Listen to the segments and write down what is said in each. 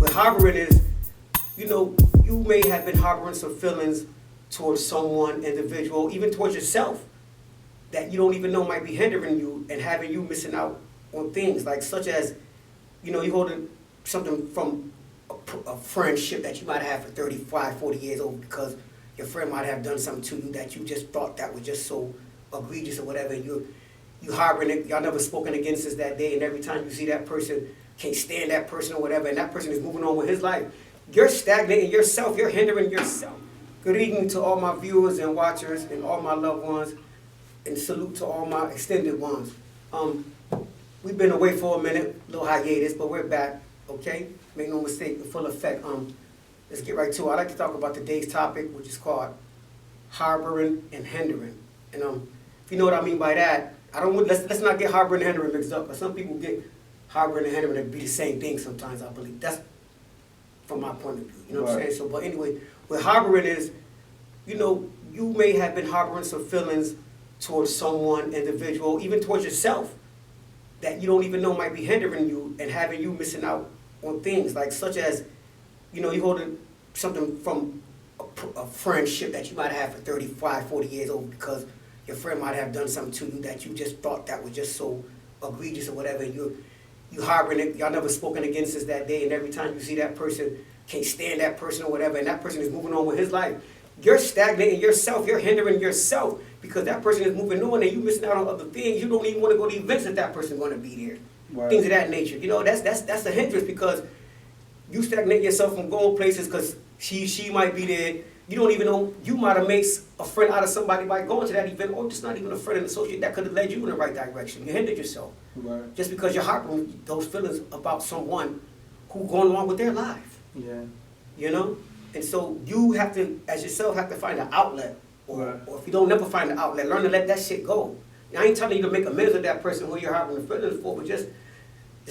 What harboring is, you may have been harboring some feelings towards someone, individual, even towards yourself, that you don't even know might be hindering you and having you missing out on things, like such as, you holding something from a friendship that you might have for 35, 40 years old because your friend might have done something to you that you just thought that was just so egregious or whatever, and you harboring it, y'all never spoken again since that day, and every time you see that person, can't stand that person or whatever, and that person is moving on with his life, you're stagnating yourself, you're hindering yourself. Good evening to all my viewers and watchers and all my loved ones, and salute to all my extended ones. We've been away for a minute, little hiatus, but we're back, okay? Make no mistake, in full effect. Let's get right to it. I'd like to talk about today's topic, which is called harboring and hindering. And if you know what I mean by that, let's not get harboring and hindering mixed up, because some people get harboring and hindering to be the same thing sometimes, I believe. That's from my point of view, you know what I'm saying? So, but anyway, what harboring is, you may have been harboring some feelings towards someone, individual, even towards yourself, that you don't even know might be hindering you and having you missing out on things, like such as, you holding something from a friendship that you might have for 35, 40 years old because your friend might have done something to you that you just thought that was just so egregious or whatever, and you harboring it, y'all never spoken again since that day, and every time you see that person, can't stand that person or whatever, and that person is moving on with his life, you're stagnating yourself, you're hindering yourself because that person is moving on and you missing out on other things. You don't even want to go to events if that person's going to be there. Right. Things of that nature. That's a hindrance because you stagnate yourself from going places because she might be there. You don't even know, you might have made a friend out of somebody by going to that event, or just not even a friend and associate that could have led you in the right direction. You hindered yourself. Right. Just because you're harboring those feelings about someone who going along with their life. Yeah. And so you have to, as yourself, have to find an outlet. Or if you don't never find an outlet, learn to let that shit go. I ain't telling you to make amends with that person who you're harboring feelings for, but just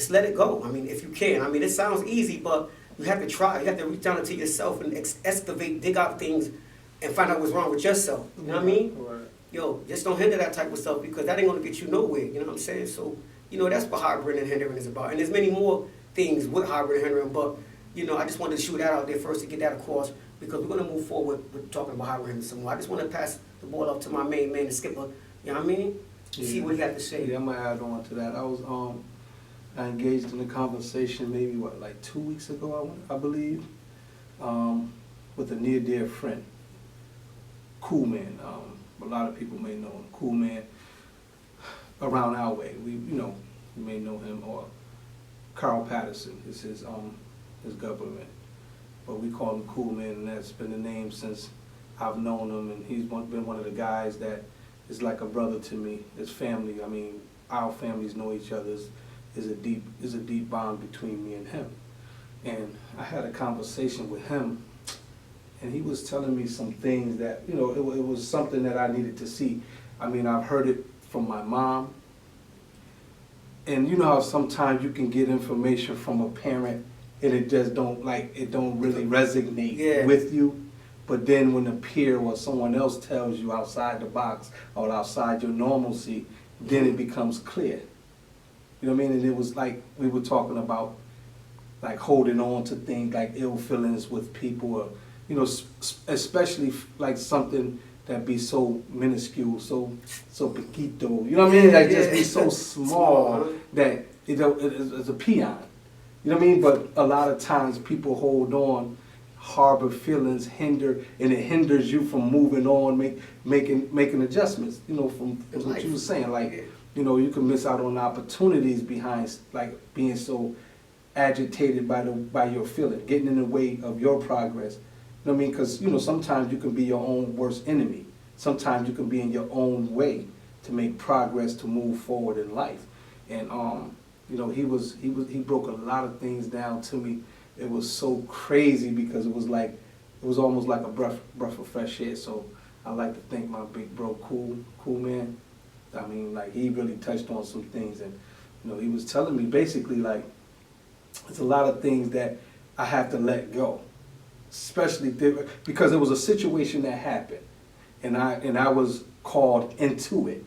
let it go. I mean, if you can. I mean, it sounds easy, but you have to try. You have to reach down into yourself and excavate, dig out things, and find out what's wrong with yourself. You know what I mean? Right. Yo, just don't hinder that type of stuff because that ain't gonna get you nowhere. You know what I'm saying? So, that's what harboring and hindering is about. And there's many more things with harboring and hindering, but I just wanted to shoot that out there first to get that across because we're gonna move forward with talking about harboring and some more. I just want to pass the ball up to my main man, the skipper. You know what I mean? See what he had to say. Yeah, I'm gonna add on to that. I engaged in a conversation maybe like 2 weeks ago, I believe, with a near dear friend. Cool man. A lot of people may know him. Cool man. Around our way, you may know him, or Carl Patterson is his government, but we call him Cool Man, and that's been the name since I've known him, and he's been one of the guys that is like a brother to me. It's family. I mean, our families know each other. Is a deep bond between me and him. And I had a conversation with him, and he was telling me some things that, it was something that I needed to see. I mean, I've heard it from my mom, and you know how sometimes you can get information from a parent and it just don't really resonate with you. But then when a peer or someone else tells you outside the box or outside your normalcy, then it becomes clear. You know what I mean? And it was like we were talking about, like holding on to things like ill feelings with people, or especially like something that be so minuscule, so pequito. You know what I mean? Like just be so small that it's a peon. You know what I mean? But a lot of times people hold on, harbor feelings, and it hinders you from moving on, making adjustments. From what you were saying, like you can miss out on opportunities behind like being so agitated by your feeling, getting in the way of your progress. You know what I mean? Because sometimes you can be your own worst enemy. Sometimes you can be in your own way to make progress, to move forward in life. And he broke a lot of things down to me. It was so crazy because it was almost like a breath of fresh air. So I like to thank my big bro, cool man. I mean, like he really touched on some things, and he was telling me basically like it's a lot of things that I have to let go, especially because it was a situation that happened, and I was called into it.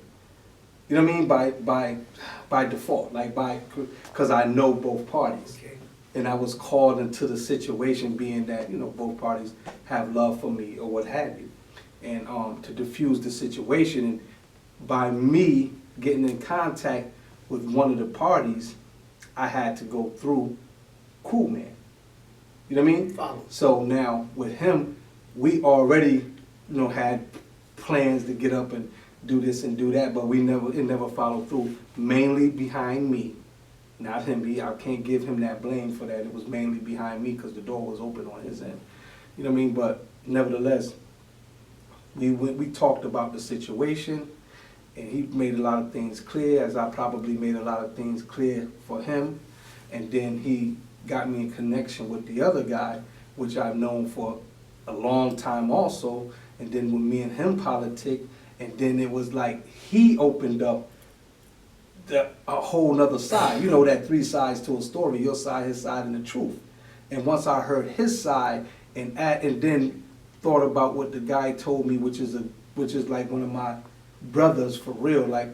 You know what I mean? By default, like because I know both parties. Okay. and I was called into the situation, being that, you know, both parties have love for me or what have you, and to diffuse the situation. And by me getting in contact with one of the parties, I had to go through Cool Man. You know what I mean? Follow. So now with him, we already, you know, had plans to get up and do this and do that, but it never followed through. Mainly behind me, not him. I can't give him that blame for that. It was mainly behind me because the door was open on his end. You know what I mean? But nevertheless, we talked about the situation, and he made a lot of things clear, as I probably made a lot of things clear for him. And then he got me in connection with the other guy, which I've known for a long time also. And then when me and him politic, and then it was like he opened up a whole nother side. You know, that 3 sides to a story: your side, his side, and the truth. And once I heard his side, and then thought about what the guy told me, which is like one of my brothers for real, like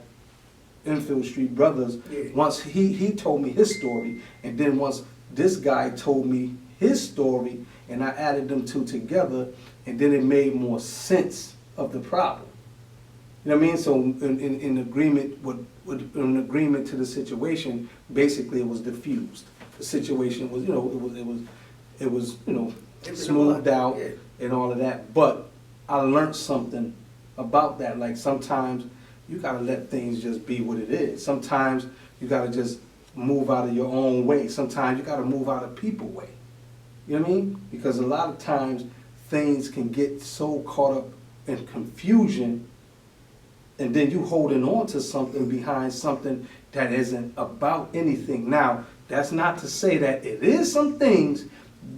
Enfield Street brothers. Yeah. Once he told me his story, and then once this guy told me his story, and I added them two together, and then it made more sense of the problem. You know what I mean? So in agreement in agreement to the situation, basically it was diffused. The situation was, you know, it was you know, smoothed out, yeah, and all of that. But I learned something about that. Like, sometimes you gotta let things just be what it is. Sometimes you gotta just move out of your own way. Sometimes you gotta move out of people's way. You know what I mean? Because a lot of times things can get so caught up in confusion, and then you holding on to something behind something that isn't about anything. Now, that's not to say that it is some things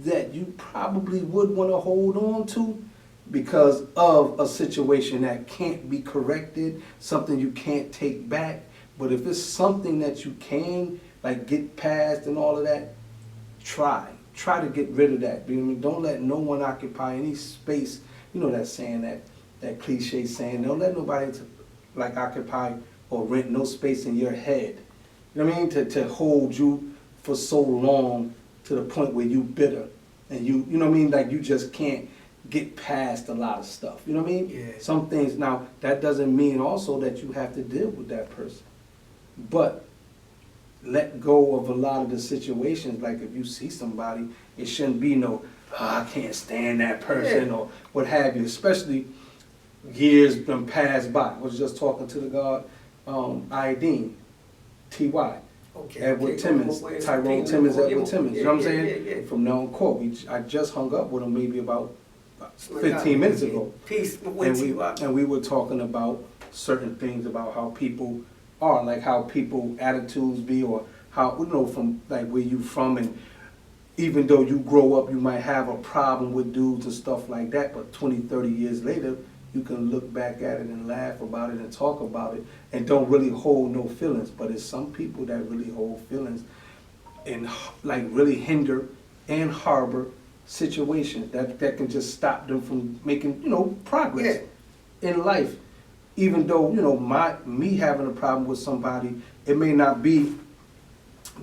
that you probably would want to hold on to because of a situation that can't be corrected, something you can't take back. But if it's something that you can, like, get past and all of that, try to get rid of that. I mean, don't let no one occupy any space. You know that saying, that cliche saying, don't let nobody occupy or rent no space in your head. You know what I mean? To hold you for so long to the point where you bitter and you know what I mean? Like, you just can't get past a lot of stuff. You know what I mean? Yeah. Some things. Now, that doesn't mean also that you have to deal with that person. But let go of a lot of the situations. Like, if you see somebody, it shouldn't be no, I can't stand that person, Yeah, or what have you. Especially years been passed by. I was just talking to the guard, Ideen, T.Y. okay, Edward okay. Timmons, Where's Tyrone the Timmons, thing? Edward Timmons. You know what I'm Yeah, saying? yeah, yeah. From now on court. I just hung up with him maybe about Oh my God. 15 minutes ago. Peace. With And we were talking about certain things about how people are, like how people attitudes be, or how, you know, from like where you from, and even though you grow up, you might have a problem with dudes and stuff like that, but 20, 30 years later, you can look back at it and laugh about it and talk about it and don't really hold no feelings. But it's some people that really hold feelings and like really hinder and harbor situations that can just stop them from making, you know, progress in life. Even though, you know, me having a problem with somebody, it may not be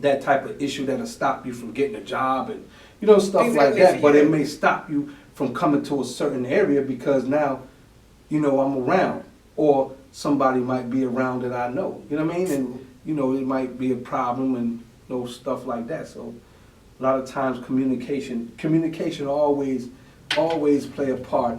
that type of issue that'll stop you from getting a job and, you know, stuff like that, but it may stop you from coming to a certain area because now, you know, I'm around, or somebody might be around that I know, you know what I mean? And, you know, it might be a problem and, you know, stuff like that. So a lot of times communication always play a part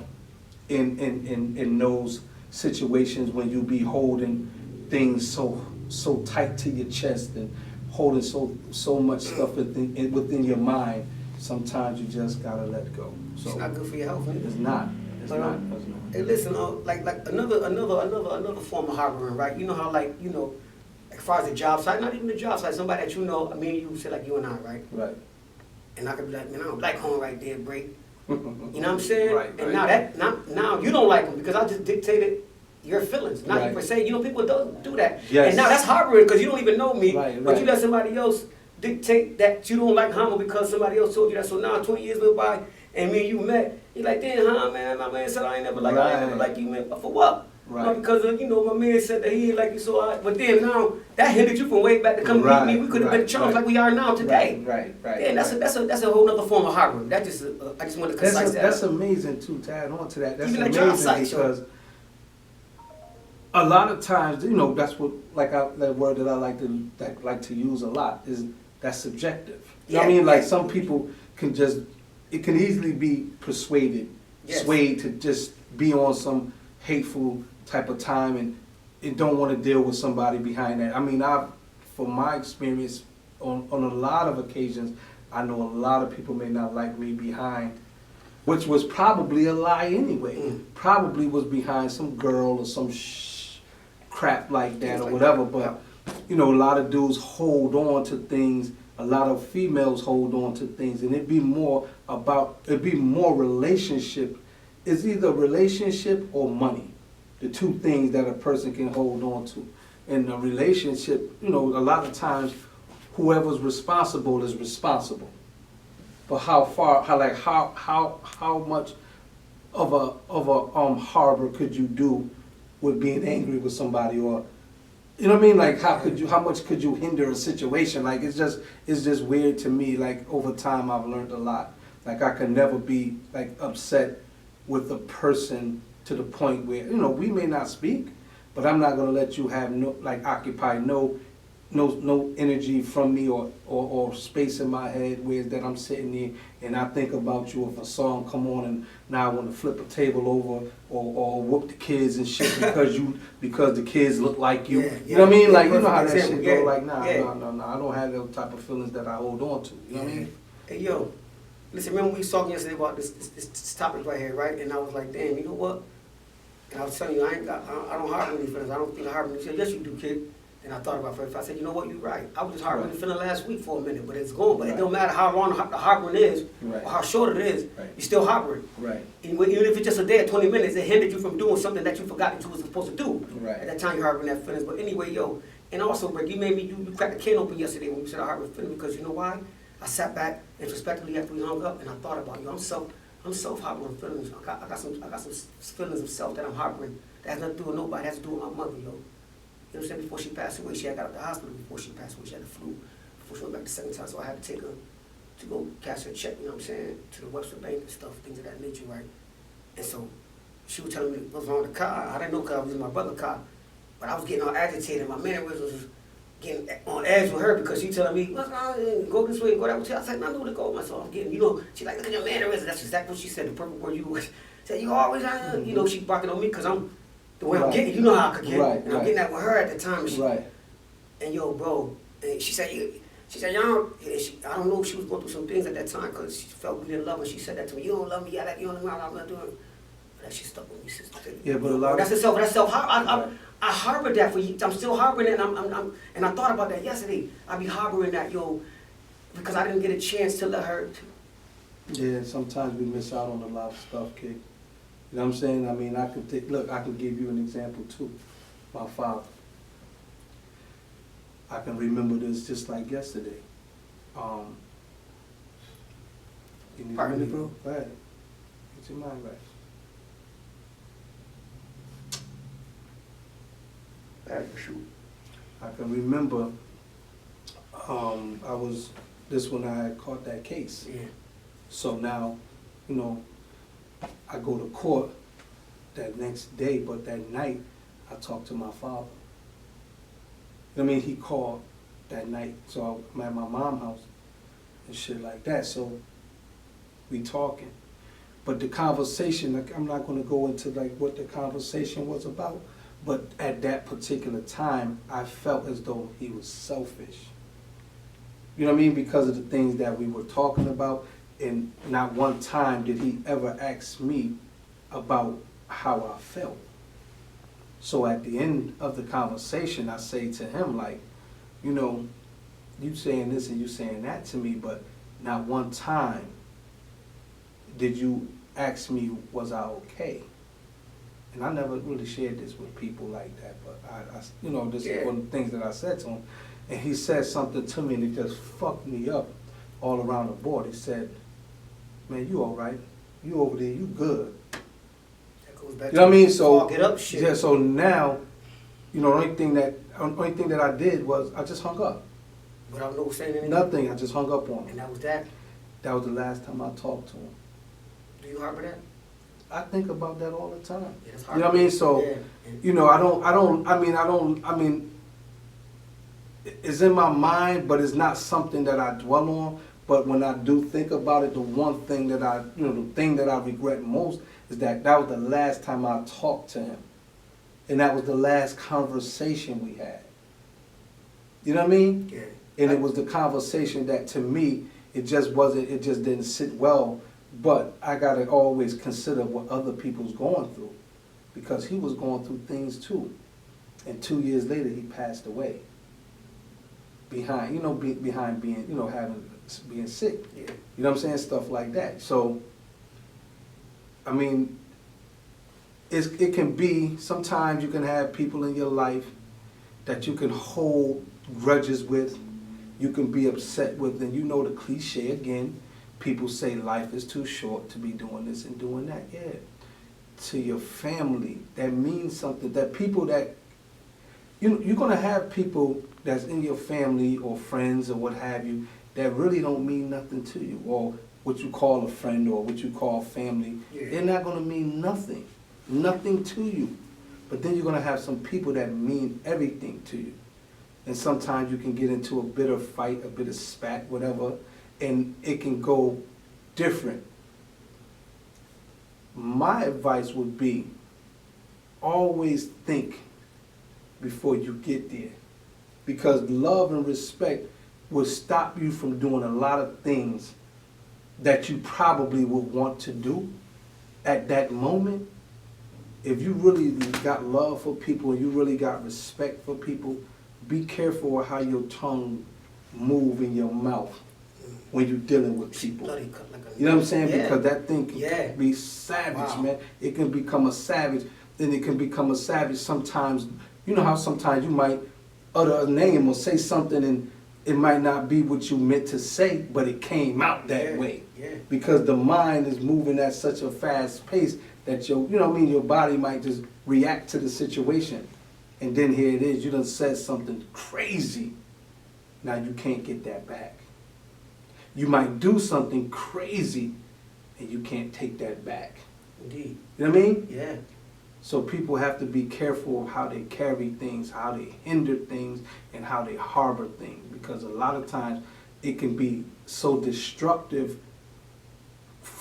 in those situations when you be holding things so tight to your chest and holding so much stuff within your mind. Sometimes you just gotta let go. So it's not good for your health, man. it's not. It's not. Hey, listen, like another form of harboring, right? You know how, like, you know, as far as the job site, not even the job site, somebody that you know, I mean, you say like you and I, right? Right. And I could be like, man, I don't like home right there, break. You know what I'm saying? Right, And right. now you don't like them because I just dictated your feelings, not you Right. per se. You know, people don't do that. Yes. And now that's harboring because you don't even know me, Right, but right. you let somebody else dictate that you don't like Hama because somebody else told you that. So now 20 years go by and me and you met. You're like, damn, man, my man said I ain't never like you, man. But for what? Right. Not because of, my man said that he ain't like you, so but then now, that hindered you from way back to come meet me. We could have been chums like we are now today. Right. Yeah, that's a whole other form of harboring. That just, I just want to concise that. That's amazing too, to add on to that. That's Even at amazing job sites, because a lot of times, that's what, that word that I like to use a lot is that's subjective. You know what I mean? Like some people can it can easily be persuaded, swayed to just be on some hateful type of time and don't want to deal with somebody behind that. I mean, from my experience, on a lot of occasions, I know a lot of people may not like me behind, which was probably a lie anyway. Probably was behind some girl or some crap like that or whatever. But a lot of dudes hold on to things. A lot of females hold on to things, and it'd be more relationship. It's either relationship or money, the two things that a person can hold on to. In a relationship, a lot of times, whoever's responsible is responsible. But how much of a harbor could you do with being angry with somebody, or you know what I mean? Like how much could you hinder a situation? Like it's just weird to me. Like over time I've learned a lot. Like I can never be like upset with a person to the point where, we may not speak, but I'm not gonna let you have occupy no energy from me or space in my head where that I'm sitting there and I think about you. If a song come on and now I want to flip a table over or whoop the kids and shit because the kids look like you. You know what I mean? Like you know how that shit go. Like no, I don't have those type of feelings that I hold on to. You know what I mean? Hey yo, listen. Remember we was talking yesterday about this topic right here, right? And I was like, damn, you know what? And I was telling you, I don't harbor any feelings. I don't feel harboring. You said, yes, you do, kid. And I thought about it. I said, you know what, you're right. I was just harboring the feeling last week for a minute, but it's gone. But it don't matter how long the harboring is or how short it is, you're still harboring. Right. Even if it's just a day or 20 minutes, it hindered you from doing something that you forgot that you was supposed to do. At that time, you're harboring that feelings. But anyway, yo, and also, Rick, you cracked the can open yesterday when you said I harboring feelings because you know why? I sat back introspectively after we hung up and I thought about you. I'm self-harboring feelings. I got some feelings of self that I'm harboring. That has nothing to do with nobody. It has to do with my mother, yo. You know what I'm saying? Before she passed away, she had got out of the hospital before she passed away. She had the flu before she went back the second time. So I had to take her to go cash her check, you know what I'm saying, to the Webster Bank and stuff, things of that nature, right? And so she was telling me what was wrong with the car. I didn't know because I was in my brother's car. But I was getting all agitated. My man was getting on edge with her because she telling me, what's wrong? Go this way, go that way. I said, I know where to go. So I'm getting, she like, look at your mannerisms. That's exactly what she said. The perfect word you said, you always, she barking on me because I'm the way I'm getting, how I could get. And I'm getting that with her at the time. And yo, bro, and she said, y'all, I don't know if she was going through some things at that time because she felt we didn't love her. She said that to me, you don't love me, you don't love me, I'm not doing it. But that shit stuck with me, sister. Yeah, but a lot that's self. I harbored that for you. I'm still harboring it, and I thought about that yesterday. I be harboring that, yo, because I didn't get a chance to let her. Yeah, sometimes we miss out on a lot of stuff, kid. You know what I'm saying? I mean, I can give you an example too. My father. I can remember this just like yesterday. You need a minute, bro? Go ahead. Get your mind right. I can remember this when I had caught that case. Yeah. So now, I go to court that next day, but that night I talked to my father. I mean, he called that night, so I'm at my mom's house and shit like that. So we talking, but the conversation, I'm not going to go into what the conversation was about. But at that particular time, I felt as though he was selfish. You know what I mean? Because of the things that we were talking about, and not one time did he ever ask me about how I felt. So at the end of the conversation, I say to him, like, you saying this and you saying that to me, but not one time did you ask me, was I okay? And I never really shared this with people like that, but this is one of the things that I said to him. And he said something to me and it just fucked me up all around the board. He said, man, you all right? You over there, you good. Goes back You know what I mean? to So fog it up shit. yeah. So now, the only thing that I did was I just hung up. Without no saying anything. Nothing. I just hung up on him. And that was that. That was the last time I talked to him. Do you harbor that? I think about that all the time. Yeah, that's You know what I mean? So, yeah. I mean, it's in my mind, but it's not something that I dwell on. But when I do think about it, the one thing that the thing that I regret most is that was the last time I talked to him. And that was the last conversation we had. You know what I mean? Yeah. And it was the conversation that, to me, it just didn't sit well. But I gotta always consider what other people's going through, because he was going through things too. And 2 years later, he passed away. Behind being, being sick. Yeah. You know what I'm saying? Stuff like that. So, I mean, it can be, sometimes you can have people in your life that you can hold grudges with, you can be upset with, and the cliche again, people say life is too short to be doing this and doing that. Yeah. To your family, that means something. That people that, you're going to have people that's in your family or friends or what have you that really don't mean nothing to you, or what you call a friend or what you call family. Yeah. They're not going to mean nothing to you. But then you're going to have some people that mean everything to you. And sometimes you can get into a bit of fight, a bit of spat, whatever, and it can go different. My advice would be, always think before you get there. Because love and respect will stop you from doing a lot of things that you probably would want to do at that moment. If you really got love for people and you really got respect for people, be careful of how your tongue move in your mouth when you're dealing with people. You know what I'm saying? Yeah. Because that thing can be savage, Wow. man. It can become a savage. Then it can become a savage sometimes. You know how sometimes you might utter a name or say something and it might not be what you meant to say, but it came out that way. Yeah. Because the mind is moving at such a fast pace that your body might just react to the situation. And then here it is, you done said something crazy. Now you can't get that back. You might do something crazy and you can't take that back. Indeed. You know what I mean? Yeah. So people have to be careful of how they carry things, how they hinder things, and how they harbor things. Because a lot of times it can be so destructive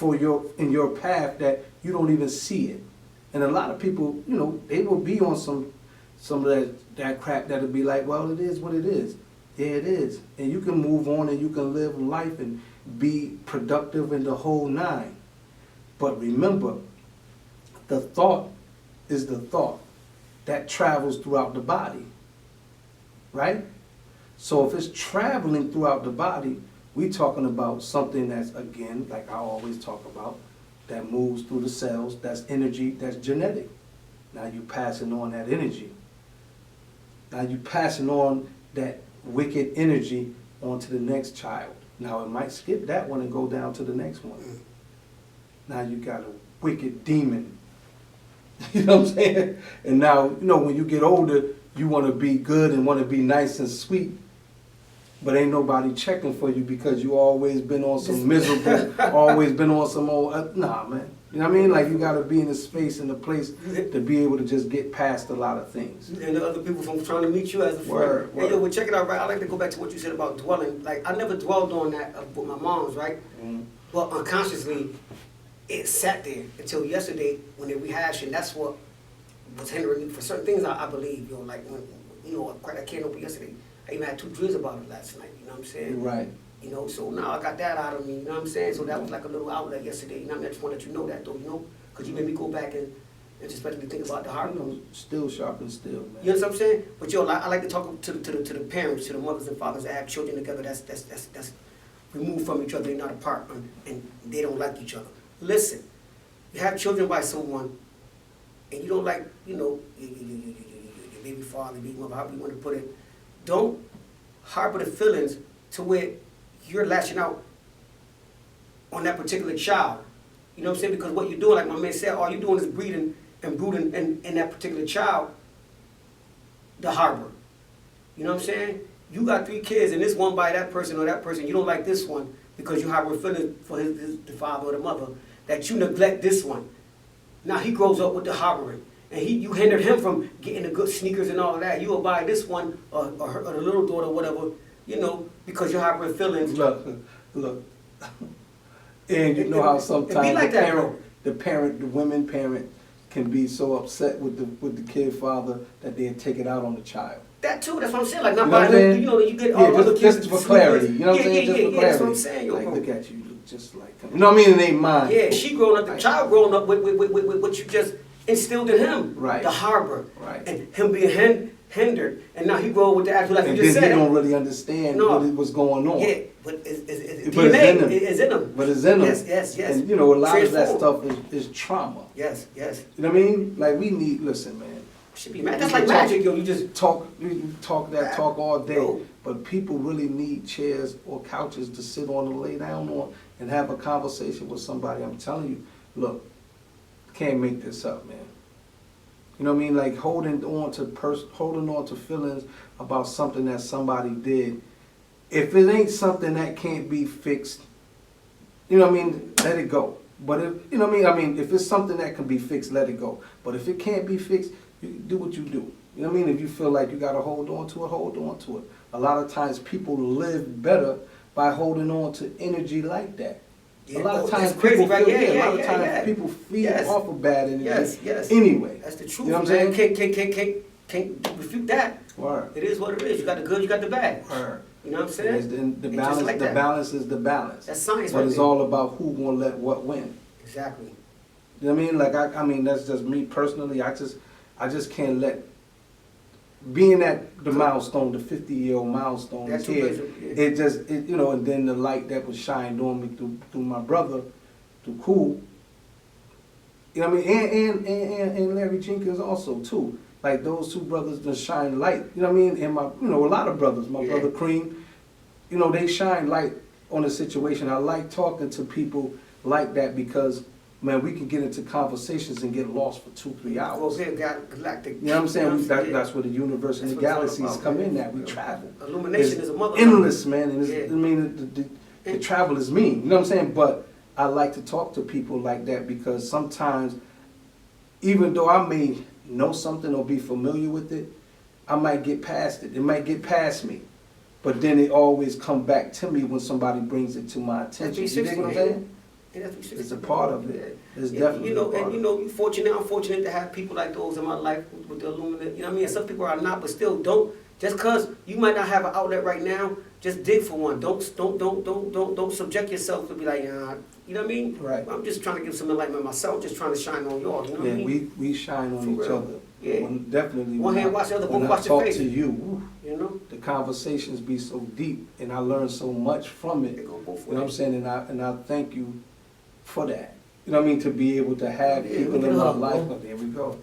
in your path that you don't even see it. And a lot of people, they will be on some of that crap that'll be like, well, it is what it is. Yeah, it is. And you can move on and you can live life and be productive in the whole nine. But remember, the thought is the thought that travels throughout the body, right? So if it's traveling throughout the body, we're talking about something that's, again, like I always talk about, that moves through the cells, that's energy, that's genetic. Now you passing on that energy. Now you passing on that wicked energy onto the next child. Now it might skip that one and go down to the next one. Now you got a wicked demon. You know what I'm saying? And now, when you get older, you want to be good and want to be nice and sweet. But ain't nobody checking for you because you always been on some miserable, always been on some old, nah, man. You know what I mean? Like, you got to be in a space and a place to be able to just get past a lot of things. And the other people from trying to meet you as a friend. Word. Hey, yo, well, check it out, right? I like to go back to what you said about dwelling. Like, I never dwelled on that with my mom's, right? Mm-hmm. But unconsciously, it sat there until yesterday when they rehashed, and that's what was hindering me for certain things, I believe. Like, when, I can't open yesterday. I even had 2 dreams about it last night, you know what I'm saying? Right. So now I got that out of me, you know what I'm saying? So that was like a little outlet yesterday, you know what I mean? I just want to let you know that, though, because you made me go back and introspectively think about the heart. Still sharp and still, man. You know what I'm saying? But I like to talk to the parents, to the mothers and fathers that have children together that's removed from each other, they're not apart, and they don't like each other. Listen, you have children by someone, and you don't like, your baby father, baby mother, however you want to put it. Don't harbor the feelings to where you're lashing out on that particular child. You know what I'm saying? Because what you're doing, like my man said, all you're doing is breeding and brood in that particular child, the harbor. You know what I'm saying? You got 3 kids and this one by that person or that person, you don't like this one because you harbor feelings for the father or the mother, that you neglect this one. Now he grows up with the harboring. And you hindered him from getting the good sneakers and all of that. You will buy this one or the little daughter or whatever, you know, because you're harboring feelings. Look. And you know how sometimes like the women parent can be so upset with the kid father that they take it out on the child. That too, that's what I'm saying. Like, not You know buying them, you know, you get all other kids. Just for clarity, you know what I'm saying? Just for clarity. That's what I'm saying, yo, like, bro. look at you, look just like him. You know what I mean? It ain't mine. Yeah, she growing up, the child growing up with what you just instilled in him. Right. The harbor. Right. And him being hindered. And now he grow with the attitude like and you just said. And then he don't really understand what's going on. Yeah, but it's DNA is in him. But it's in him. Yes. And you know, a lot of that stuff is trauma. Yes. You know what I mean? Like, we need, listen, man. Should be mad. That's like magic, yo. You just talk all day, yo. But people really need chairs or couches to sit on and lay down on and have a conversation with somebody. I'm telling you, look, can't make this up, man. You know what I mean? Like, holding on to feelings about something that somebody did. If it ain't something that can't be fixed, you know what I mean? Let it go. But if you know what I mean, if it's something that can be fixed, let it go. But if it can't be fixed, you do what you do. You know what I mean? If you feel like you gotta hold on to it, hold on to it. A lot of times people live better by holding on to energy like that. Yeah, a lot of times crazy, people right? feel, Yeah, a lot of times people feed off of bad energy. Yes. Anyway. That's the truth. You know what I'm saying? Can't refute that. Word. It is what it is. You got the good, you got the bad. Word. You know what I'm saying? The balance, like the balance is the balance. That's science, but right it's there. all about who gonna let what win. Exactly. You know what I mean? Like, I mean, that's just me personally. I just can't let, being at the milestone, the 50-year-old milestone That's here, yeah. you know, and then the light that was shined on me through my brother, through Cool, you know what I mean? And Larry Jenkins also, too. Like, those 2 brothers that shine light, you know what I mean? And a lot of brothers, my brother Cream, you know, they shine light on the situation. I like talking to people like that because, man, we can get into conversations and get lost for 2-3 hours. Well, galactic. You know what I'm saying? That's where the universe and the galaxies come in at. We travel. Illumination is a mother. Endless, man. And I mean, the travel is mean. You know what I'm saying? But I like to talk to people like that because sometimes, even though I may know something or be familiar with it, I might get past it. It might get past me. But then it always come back to me when somebody brings it to my attention. You dig what I'm saying? It's a part of it. It's definitely I'm fortunate to have people like those in my life with the Illuminati. You know what I mean? Some people are not, but still don't. Just because you might not have an outlet right now, just dig for one. Don't subject yourself to be like, you know what I mean? Right. I'm just trying to give some enlightenment myself, just trying to shine on y'all. You know what I mean? We shine on For each real. other. Yeah. Definitely. One hand wash the other, both wash your your face. face. To you, You know? the conversations be so deep, and I learn so much from it. They go both You know what I'm ways. saying? And I thank you for that. You know what I mean? To be able to have Yeah, people look in it my up, life. bro. Oh, there we go.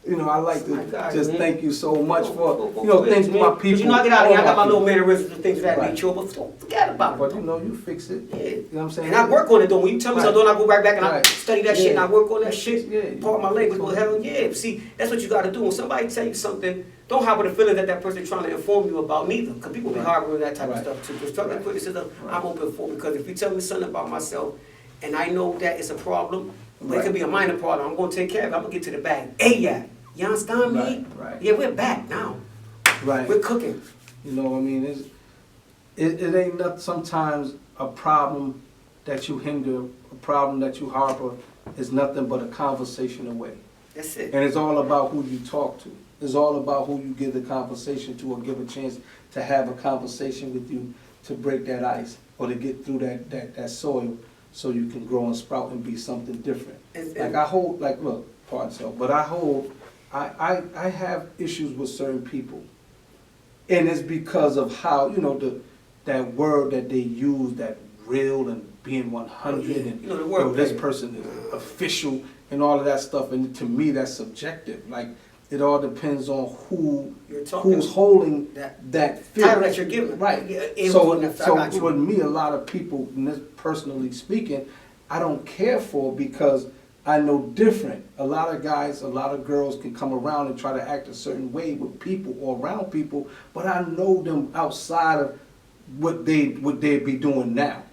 You know, I like My to God, just man. thank you so much Go for, thank man. my 'Cause people. you know, I get out here, I all got my little people. mannerisms and things of that Right. nature, but forget about it. But you know, you fix it. Yeah. You know what I'm saying? And I work on it though. When you tell me something, I go right back and I Right. study that shit and I work on that shit. Yeah. Part of my language, well, hell yeah. See, that's what you got to do. When somebody tell you something, don't harbor the feeling that person's trying to inform you about neither. Because people be Right. harboring that type of Right. stuff too. Constructive Right. criticism, Right. I'm open for, because if you tell me something about myself and I know that it's a problem, but it Right. could be a minor problem, I'm going to take care of it. I'm going to get to the bag. Hey, yeah. You understand me? Right. Yeah, we're back now. Right. We're cooking. You know what I mean? It ain't not sometimes a problem that you hinder, a problem that you harbor is nothing but a conversation away. That's it. And it's all about who you talk to. It's all about who you give the conversation to or give a chance to have a conversation with you to break that ice or to get through that soil so you can grow and sprout and be something different. I have issues with certain people. And it's because of how, that word that they use, that real and being 100 and You know, the word this play. person is official and all of that stuff. And to me, that's subjective. Like, it all depends on You're talking who's holding that that title that you're giving. Right. Yeah, So I got you. with me, a lot of people, and this personally speaking, I don't care for because I know different. A lot of guys, a lot of girls can come around and try to act a certain way with people or around people, but I know them outside of what they'd be doing now.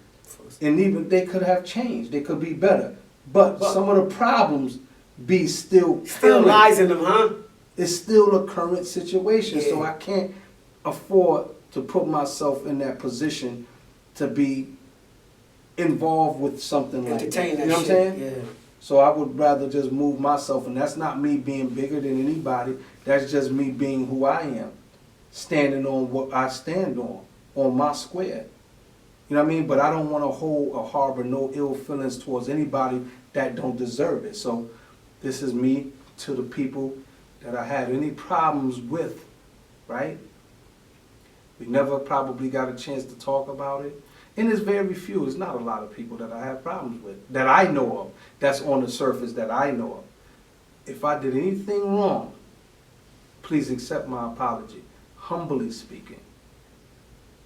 And even they could have changed. They could be better. But some of the problems be still current. lies in them, huh? It's still a current situation. Yeah. So I can't afford to put myself in that position to be involved with something like that. Entertain that You know what I'm shit. saying? Yeah. So I would rather just move myself, and that's not me being bigger than anybody. That's just me being who I am, standing on what I stand on my square. You know what I mean? But I don't want to hold or harbor no ill feelings towards anybody that don't deserve it. So this is me to the people that I have any problems with, right? We never probably got a chance to talk about it. And it's very few. It's not a lot of people that I have problems with, that I know of, that's on the surface that I know of. If I did anything wrong, please accept my apology, humbly speaking.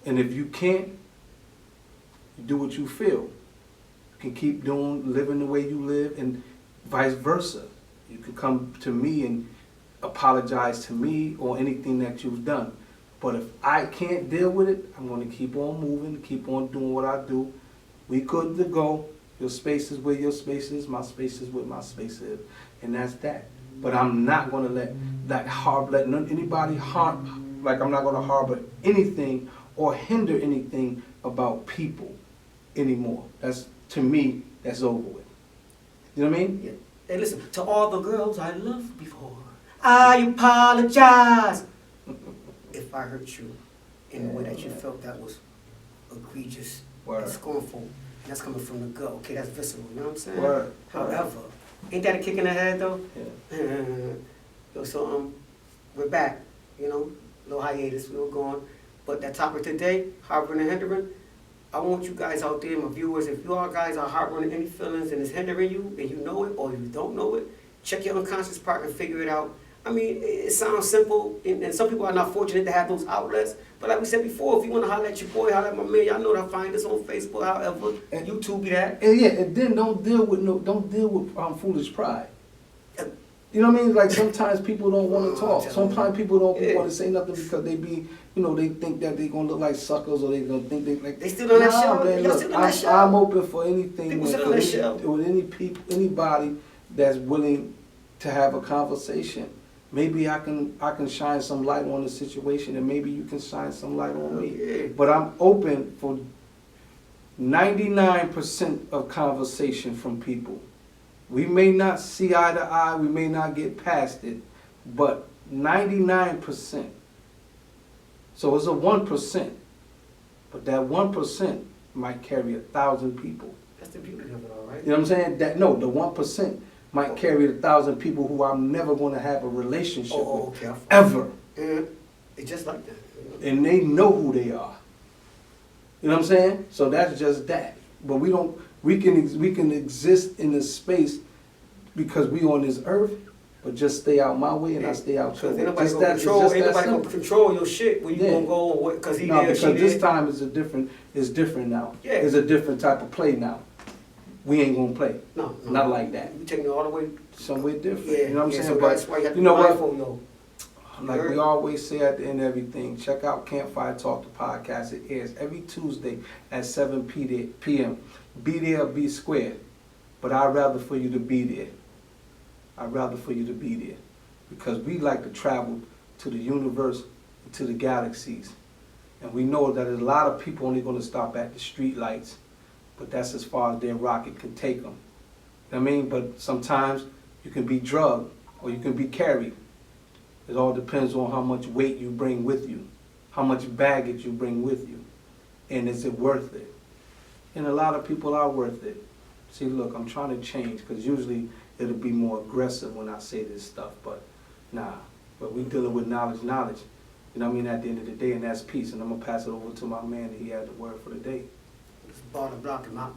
And if you can't, do what you feel. You can keep living the way you live, and vice versa. You can come to me and apologize to me or anything that you've done. But if I can't deal with it, I'm going to keep on moving, keep on doing what I do. We good to go. Your space is where your space is, my space is where my space is, and that's that. But I'm not going to let anybody harm, like I'm not going to harbor anything or hinder anything about people anymore. That's, to me, that's over with. You know what I mean? Yeah. Hey, listen, to all the girls I loved before, I apologize if I hurt you in a way that you felt that was egregious and scornful. And that's coming from the gut. Okay, that's visceral. You know what I'm saying? Word. However, ain't that a kick in the head though? Yeah. Yo, so we're back. You know, little hiatus. We were gone. But that topic today, harboring and hindering. I want you guys out there, my viewers, if you all guys are harboring any feelings and it's hindering you, and you know it or you don't know it, check your unconscious part and figure it out. I mean, it sounds simple, and some people are not fortunate to have those outlets. But like we said before, if you want to holler at your boy, holler at my man, y'all know to find us on Facebook, however, and YouTube be that. And yeah, and then don't deal with foolish pride. You know what I mean? Like sometimes people don't want to talk. Sometimes people don't want to say nothing because they be, you know, they think that they're gonna look like suckers, or they gonna think they still on that show. Man, Y'all look, still on that show. I'm open for anything with anybody that's willing to have a conversation. Maybe I can shine some light on the situation, and maybe you can shine some light on me. Yeah. But I'm open for 99% of conversation from people. We may not see eye to eye, we may not get past it, but 99%. So it's a 1%, but that 1% might carry 1,000 people. That's the beauty of it all, right? You know what I'm saying? The 1% might carry 1,000 people who I'm never going to have a relationship with, okay. ever. And it's just like that. You know? And they know who they are. You know what I'm saying? So that's just that. But we can exist in this space because we on this earth, but just stay out my way and I stay out your way. Ain't nobody gonna control your shit when you gonna go or what? Because this time is different now. Yeah. It's a different type of play now. We ain't gonna play. No. Not like that. We taking it all the way somewhere different. Yeah, you know what I'm saying? So but that's why you have to you know be what? mindful, yo. Like we always say at the end of everything, check out Campfire Talk, the podcast. It airs every Tuesday at 7 p.m. Be there or be square. But I'd rather for you to be there. I'd rather for you to be there. Because we like to travel to the universe, to the galaxies. And we know that a lot of people only going to stop at the street lights. But that's as far as their rocket can take them. You know what I mean? But sometimes you can be drugged or you can be carried. It all depends on how much weight you bring with you, how much baggage you bring with you, and is it worth it? And a lot of people are worth it. See, look, I'm trying to change, because usually it'll be more aggressive when I say this stuff, but nah. But we dealing with knowledge. You know what I mean, at the end of the day, and that's peace. And I'm going to pass it over to my man, and he had the word for the day. It's bar to block him out.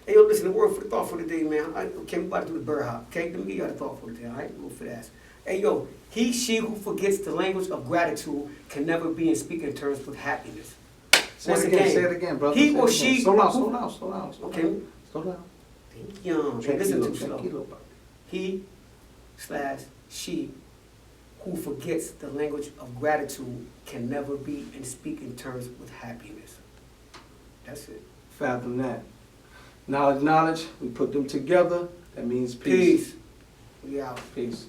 Hey, yo, listen, the word for the thought for the day, man. Okay, we about to do the bird hop. Okay, let me give you the thought for the day, all right? Move for that. Hey, yo, she who forgets the language of gratitude can never be in speaking terms with happiness. Say it again, brother. He or she. Slow down. Okay. Slow down. Thank you. They listen too slow. Tranquilo, papi. He/she who forgets the language of gratitude can never be and speak in terms with happiness. That's it. Fathom that. Knowledge, we put them together. That means peace. Peace. We out. Peace.